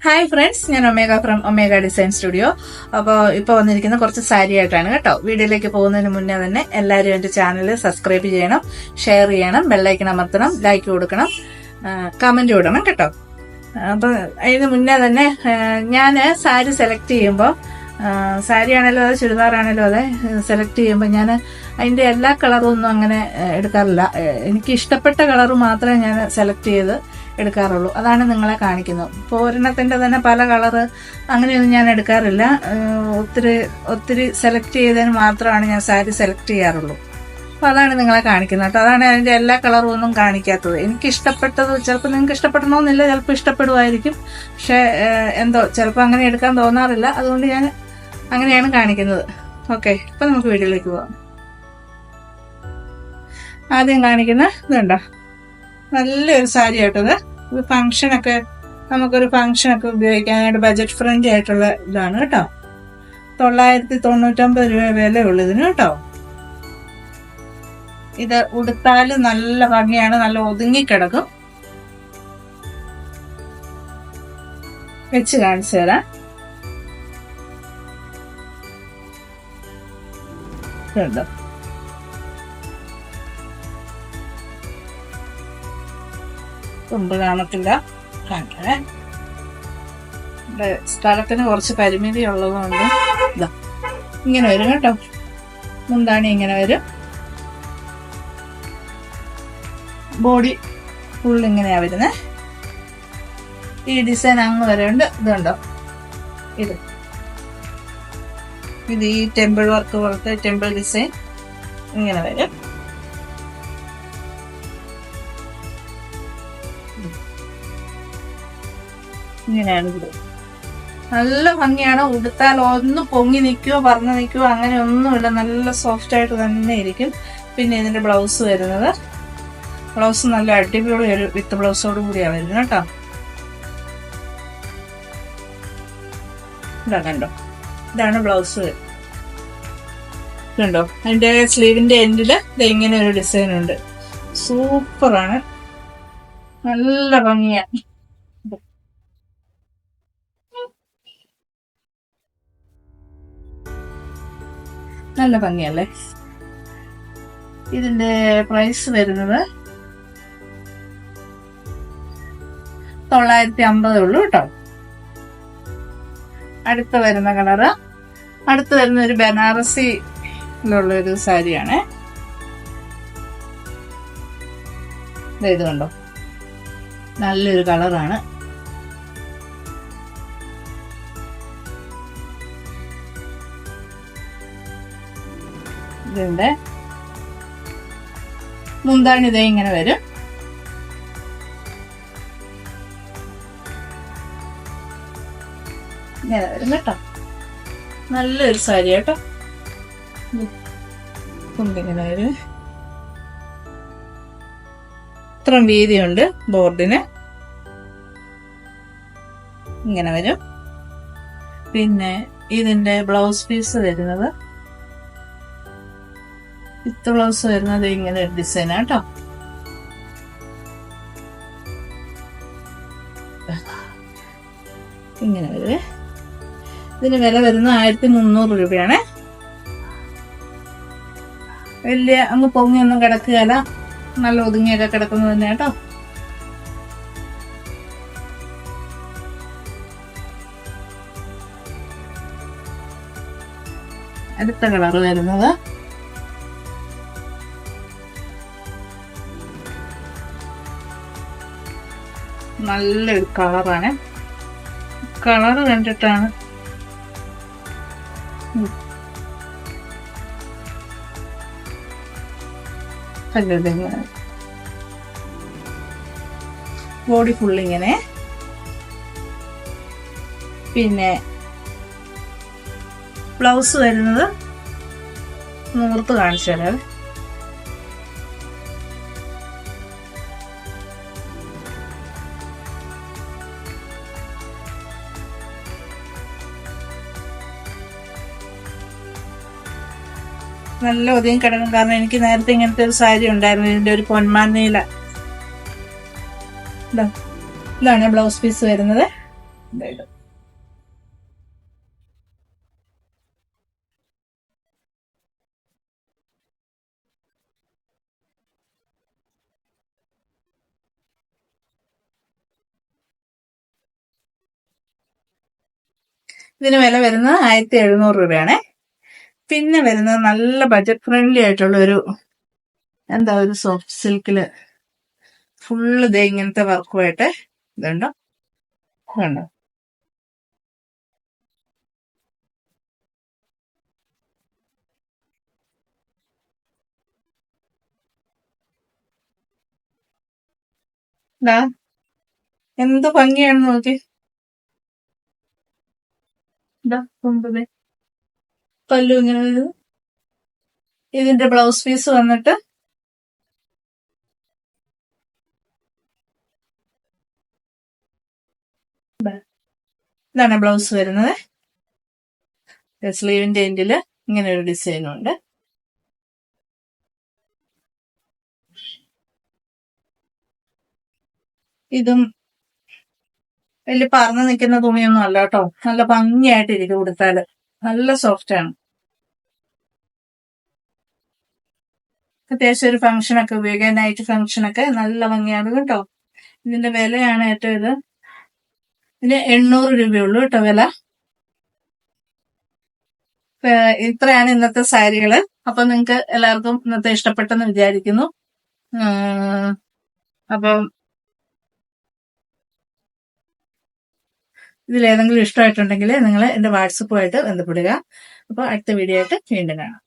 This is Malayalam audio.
ഹായ് ഫ്രണ്ട്സ്, ഞാൻ omega from omega design studio. അപ്പോൾ ഇപ്പോൾ വന്നിരിക്കുന്ന കുറച്ച് സാരി ആയിട്ടാണ് കേട്ടോ. വീഡിയോയിലേക്ക് പോകുന്നതിന് മുന്നേ തന്നെ എല്ലാവരും എൻ്റെ ചാനൽ സബ്സ്ക്രൈബ് ചെയ്യണം, ഷെയർ ചെയ്യണം, ബെല്ലൈക്കൺ അമർത്തണം, ലൈക്ക് കൊടുക്കണം, കമന്റ് ഇടണം കേട്ടോ. അപ്പോൾ അതിന് മുന്നേ തന്നെ ഞാൻ സാരി സെലക്ട് ചെയ്യുമ്പോൾ, സാരി ആണേലും അതെ ചുരിദാറാണേലും അതെ, സെലക്ട് ചെയ്യുമ്പോൾ ഞാൻ അതിൻ്റെ എല്ലാ കളറും ഒന്നും അങ്ങനെ എടുക്കാറില്ല. എനിക്ക് ഇഷ്ടപ്പെട്ട കളർ മാത്രമേ ഞാൻ സെലക്ട് ചെയ്ത് എടുക്കാറുള്ളൂ. അതാണ് നിങ്ങളെ കാണിക്കുന്നത്. ഇപ്പോൾ ഒരെണ്ണത്തിൻ്റെ തന്നെ പല കളറ് അങ്ങനെയൊന്നും ഞാൻ എടുക്കാറില്ല. ഒത്തിരി സെലക്ട് ചെയ്തതിന് മാത്രമാണ് ഞാൻ സാരി സെലക്ട് ചെയ്യാറുള്ളൂ. അപ്പോൾ അതാണ് നിങ്ങളെ കാണിക്കുന്നത് കേട്ടോ. അതാണ് അതിൻ്റെ എല്ലാ കളറും ഒന്നും കാണിക്കാത്തത്. എനിക്ക് ഇഷ്ടപ്പെട്ടത് ചിലപ്പോൾ നിങ്ങൾക്ക് ഇഷ്ടപ്പെടണമെന്നില്ല, ചിലപ്പോൾ ഇഷ്ടപ്പെടുമായിരിക്കും. പക്ഷേ എന്തോ ചിലപ്പോൾ അങ്ങനെ എടുക്കാൻ തോന്നാറില്ല. അതുകൊണ്ട് ഞാൻ അങ്ങനെയാണ് കാണിക്കുന്നത്. ഓക്കെ, ഇപ്പം നമുക്ക് വീഡിയോയിലേക്ക് പോവാം. ആദ്യം കാണിക്കുന്ന ഇതുണ്ടോ, നല്ലൊരു സാരി ആയിട്ടത്. ഇത് ഫംഗ്ഷനൊക്കെ, നമുക്കൊരു ഫംഗ്ഷനൊക്കെ ഉപയോഗിക്കാനായിട്ട് ബജറ്റ് ഫ്രണ്ട്ലി ആയിട്ടുള്ള ഇതാണ് കേട്ടോ. 999 രൂപ വിലയുള്ളൂ ഇതിന് കേട്ടോ. ഇത് ഉടുത്താൽ നല്ല ഭംഗിയാണ്, നല്ല ഒതുങ്ങിക്കിടക്കും. വെച്ച് കാണിച്ചു തരാം. ഇതുണ്ടോ, തുമ്പ് കാണത്തില്ല, കാണിക്കണേ. സ്ഥലത്തിന് കുറച്ച് പരിമിതി ഉള്ളതുകൊണ്ട് ഇതാ ഇങ്ങനെ വരും കേട്ടോ. മുന്താണി ഇങ്ങനെ വരും, ബോഡി ഫുൾ ഇങ്ങനെയാ വരുന്നേ. ഈ ഡിസൈൻ അങ്ങ് വരെ ഉണ്ട്. ഇതുണ്ടോ, ഇത് ഈ ടെമ്പിൾ വർക്ക് പോലത്തെ ടെമ്പിൾ ഡിസൈൻ ഇങ്ങനെ വരും. ഇങ്ങനെയാണ് ഇത്. നല്ല ഭംഗിയാണ്. ഉടുത്താൽ ഒന്ന് പൊങ്ങി നിൽക്കുവോ പറന്ന് നിൽക്കുവോ അങ്ങനെ ഒന്നുമില്ല. നല്ല സോഫ്റ്റ് ആയിട്ട് തന്നെ ഇരിക്കും. പിന്നെ ഇതിന്റെ ബ്ലൗസ് വരുന്നത്, ബ്ലൗസ് നല്ല അടിപൊളി ഒരു വിത്ത് ബ്ലൗസോട് കൂടിയാണ് വരുന്നത് കേട്ടോ. ഇതാ കണ്ടോ, ഇതാണ് ബ്ലൗസ്. ഇതുണ്ടോ, അതിന്റെ സ്ലീവിന്റെ എൻഡില് ഇങ്ങനെ ഒരു ഡിസൈൻ ഉണ്ട്. സൂപ്പറാണ്, നല്ല ഭംഗിയാണ്. നല്ല ഭംഗിയല്ലേ. ഇതിന്റെ പ്രൈസ് വരുന്നത് 950 ഉള്ളൂ കേട്ടോ. അടുത്ത വരുന്ന കളറ്, അടുത്ത് വരുന്ന ഒരു ബനാറസിയിലുള്ള ഒരു സാരിയാണ്. ഇത് കണ്ടോ, നല്ലൊരു കളറാണ്. ഇതിന്റെ മുന്താണി ഇതേ ഇങ്ങനെ വരും. ഇങ്ങനെ വരും കേട്ടോ. നല്ലൊരു സാരി കേട്ടോ. ഇങ്ങനെ വരും. ഇത്രയും വീതിയുണ്ട് ബോർഡിന്. ഇങ്ങനെ വരും. പിന്നെ ഇതിന്റെ ബ്ലൗസ് പീസ് വരുന്നത്, വിത്ത് ബ്ലൗസ് വരുന്നത് ഇങ്ങനെ ഒരു ഡിസൈനാണ് കേട്ടോ. ഇങ്ങനെ വരുവേ. ഇതിന് വില വരുന്നത് 1300 രൂപയാണ്. വലിയ അങ്ങ് പൊങ്ങിയൊന്നും കിടക്കുകയല്ല, നല്ല ഒതുങ്ങിയൊക്കെ കിടക്കുന്നത് തന്നെ കേട്ടോ. അടുത്ത കളർ വരുന്നത് നല്ലൊരു കളറാണ്. കളറ് കണ്ടിട്ടാണ് ബോഡി ഫുള്ളിങ്ങനെ. പിന്നെ ബ്ലൗസ് വരുന്നത് നൂർത്ത് കാണിച്ചു തരാം. നല്ല ഒതുങ്ങി കിടക്കും. കാരണം എനിക്ക് നേരത്തെ ഇങ്ങനത്തെ ഒരു സാരി ഉണ്ടായിരുന്നു, ഇതിന്റെ ഒരു പൊന്മാൻ നീല. ഇതാണ് ബ്ലൗസ് പീസ് വരുന്നത്. ഇതായിട്ട്. ഇതിന് വില വരുന്നത് 1700 രൂപയാണേ. പിന്നെ വരുന്നത് നല്ല ബഡ്ജറ്റ് ഫ്രണ്ട്ലി ആയിട്ടുള്ള ഒരു ഒരു സോഫ്റ്റ് സിൽക്കില് ഫുള്ള് ഇതേ ഇങ്ങനത്തെ വർക്കുമായിട്ട് ഇതുണ്ടോ, കണ്ടോ. എന്ത് ഭംഗിയാണെന്ന് നോക്കി. പല്ലു ഇങ്ങനെ ഇതിന്റെ ബ്ലൗസ് പീസ് വന്നിട്ട് ഇതാണ് ബ്ലൗസ് വരുന്നത്. സ്ലീവിന്റെ എൻഡില് ഇങ്ങനെ ഒരു ഡിസൈനും ഉണ്ട്. ഇതും വലിയ പറന്ന് നിൽക്കുന്ന തുണിയൊന്നും അല്ല കേട്ടോ, നല്ല ഭംഗിയായിട്ട് ഇരിക്കും കൊടുത്താല്, നല്ല സോഫ്റ്റ് ആണ്. അത്യാവശ്യം ഒരു ഫംഗ്ഷനൊക്കെ ഉപയോഗിക്കാൻ, നൈറ്റ് ഫംഗ്ഷനൊക്കെ നല്ല ഭംഗിയാണ് കേട്ടോ. ഇതിന്റെ വിലയാണ് ഏറ്റവും ഇതിന് 800 രൂപയുള്ളൂ കേട്ടോ വില. ഇത്രയാണ് ഇന്നത്തെ സാരികള്. അപ്പൊ നിങ്ങൾക്ക് എല്ലാവർക്കും ഇന്നത്തെ ഇഷ്ടപ്പെട്ടെന്ന് വിചാരിക്കുന്നു. അപ്പം ഇതിലേതെങ്കിലും ഇഷ്ടമായിട്ടുണ്ടെങ്കിൽ നിങ്ങൾ എന്റെ വാട്സപ്പുമായിട്ട് ബന്ധപ്പെടുക. അപ്പോൾ അടുത്ത വീഡിയോ ആയിട്ട് വീണ്ടും കാണാം.